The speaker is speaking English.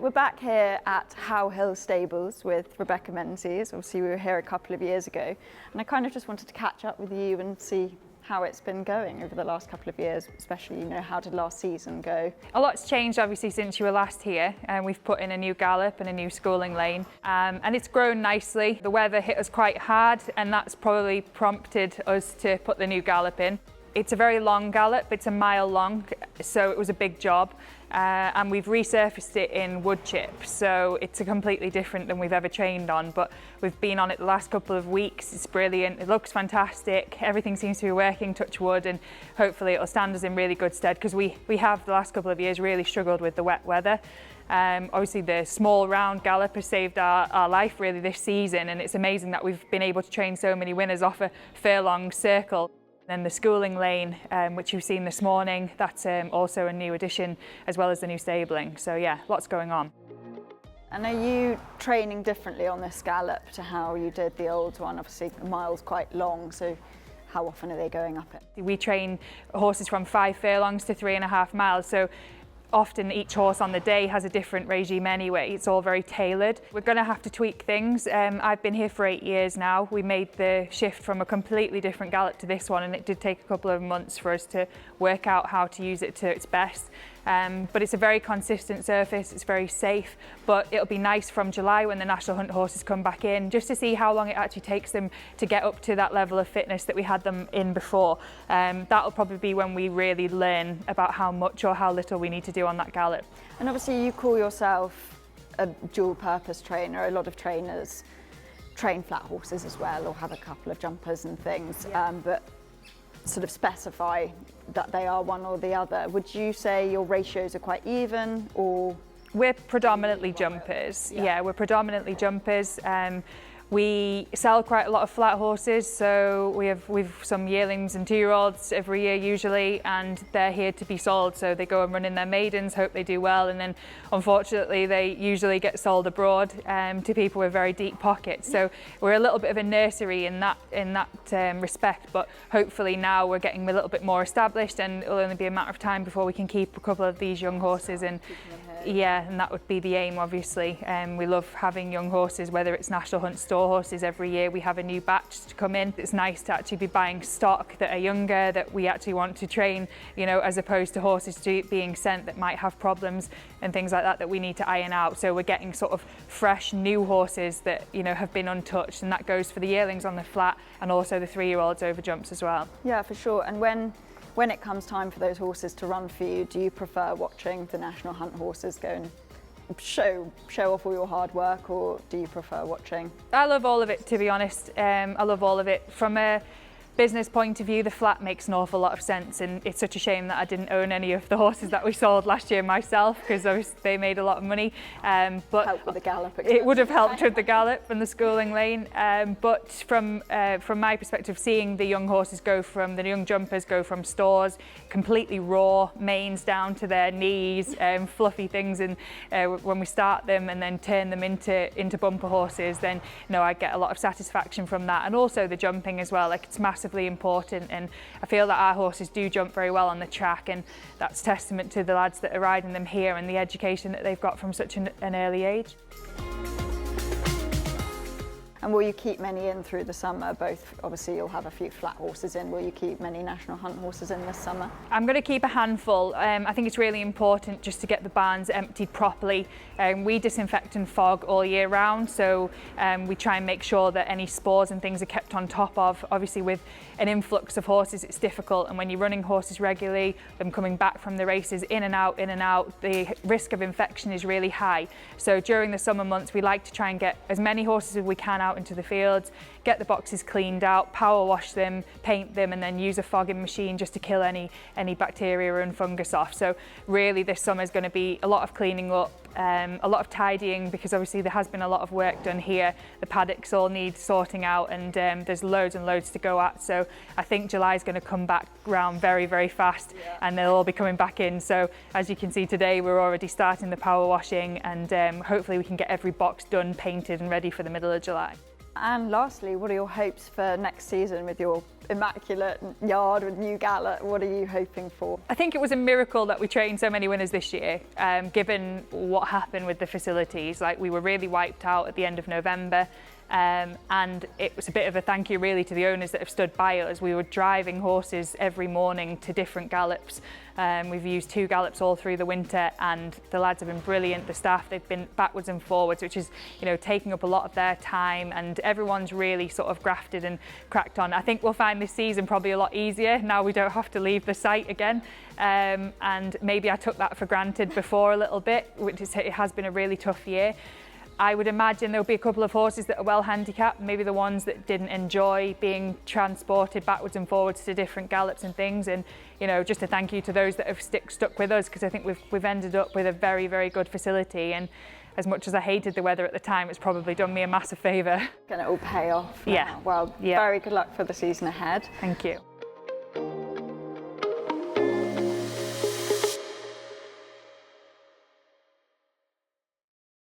we're back here at How Hill Stables with Rebecca Menzies. Obviously we were here a couple of years ago, and I kind of just wanted to catch up with you and see how it's been going over the last couple of years, especially, how did last season go? A lot's changed obviously since you were last here, and we've put in a new gallop and a new schooling lane, and it's grown nicely. The weather hit us quite hard, and that's probably prompted us to put the new gallop in. It's a very long gallop, it's a mile long, so it was a big job. And we've resurfaced it in wood chip, so it's a completely different than we've ever trained on, but we've been on it the last couple of weeks. It's brilliant, it looks fantastic, everything seems to be working, touch wood, and hopefully it'll stand us in really good stead, because we have the last couple of years really struggled with the wet weather. Obviously the small round gallop has saved our life really this season, and it's amazing that we've been able to train so many winners off a furlong circle. Then the schooling lane, which you've seen this morning, that's also a new addition, as well as the new stabling. So yeah, lots going on. And are you training differently on this gallop to how you did the old one? Obviously the mile's quite long, so how often are they going up it? We train horses from 5 furlongs to 3.5 miles. So often each horse on the day has a different regime anyway. It's all very tailored. We're going to have to tweak things. I've been here for 8 years now. We made the shift from a completely different gallop to this one, and it did take a couple of months for us to work out how to use it to its best. But it's a very consistent surface, it's very safe, but it'll be nice from July when the National Hunt horses come back in, just to see how long it actually takes them to get up to that level of fitness that we had them in before. That'll probably be when we really learn about how much or how little we need to do on that gallop. And obviously you call yourself a dual purpose trainer. A lot of trainers train flat horses as well, or have a couple of jumpers and things, but sort of specify that they are one or the other. Would you say your ratios are quite even, or? We're predominantly jumpers. Yeah, we're predominantly jumpers. We sell quite a lot of flat horses, so we've some yearlings and 2-year-olds every year usually, and they're here to be sold. So they go and run in their maidens, hope they do well, and then unfortunately they usually get sold abroad to people with very deep pockets. So we're a little bit of a nursery in that respect, but hopefully now we're getting a little bit more established, and it'll only be a matter of time before we can keep a couple of these young horses. And yeah, and that would be the aim, obviously. We love having young horses, whether it's National Hunt store horses. Every year we have a new batch to come in. It's nice to actually be buying stock that are younger, that we actually want to train, as opposed to horses being sent that might have problems and things like that we need to iron out. So we're getting sort of fresh new horses that have been untouched, and that goes for the yearlings on the flat and also the 3-year-olds over jumps as well. Yeah, for sure. And when it comes time for those horses to run for you, do you prefer watching the National Hunt horses go and show off all your hard work, or do you prefer watching? I love all of it, to be honest. I love all of it. From a business point of view, the flat makes an awful lot of sense, and it's such a shame that I didn't own any of the horses that we sold last year myself, because they made a lot of money. But help with the gallop. It would have helped with the gallop and the schooling lane. But from my perspective, seeing the young horses the young jumpers go from stores completely raw, manes down to their knees, fluffy things, and when we start them and then turn them into bumper horses, then I get a lot of satisfaction from that. And also the jumping as well, it's massively important, and I feel that our horses do jump very well on the track, and that's testament to the lads that are riding them here and the education that they've got from such an early age. And will you keep many in through the summer? Both, obviously you'll have a few flat horses in. Will you keep many National Hunt horses in this summer? I'm going to keep a handful. I think it's really important just to get the barns emptied properly. We disinfect and fog all year round, so we try and make sure that any spores and things are kept on top of. Obviously with an influx of horses it's difficult, and when you're running horses regularly, them coming back from the races in and out, the risk of infection is really high. So during the summer months we like to try and get as many horses as we can out into the fields, get the boxes cleaned out, power wash them, paint them, and then use a fogging machine just to kill any bacteria and fungus off. So really this summer is going to be a lot of cleaning up, a lot of tidying, because obviously there has been a lot of work done here. The paddocks all need sorting out, and there's loads and loads to go at. So I think July is going to come back round very, very fast, and they'll all be coming back in. So as you can see today, we're already starting the power washing, and hopefully we can get every box done, painted and ready for the middle of July. And lastly, what are your hopes for next season with your immaculate yard with new gallop? What are you hoping for? I think it was a miracle that we trained so many winners this year, given what happened with the facilities. Like, we were really wiped out at the end of November. And it was a bit of a thank you really to the owners that have stood by us. We were driving horses every morning to different gallops. We've used 2 gallops all through the winter, and the lads have been brilliant. The staff, they've been backwards and forwards, which is, you know, taking up a lot of their time, and everyone's really sort of grafted and cracked on. I think we'll find this season probably a lot easier now we don't have to leave the site again. And maybe I took that for granted before a little bit, which is, it has been a really tough year. I would imagine there'll be a couple of horses that are well handicapped, maybe the ones that didn't enjoy being transported backwards and forwards to different gallops and things. And, you know, just a thank you to those that have stuck with us, because I think we've ended up with a very, very good facility. And as much as I hated the weather at the time, it's probably done me a massive favour. Going to all pay off now. Yeah. Well, very good luck for the season ahead. Thank you.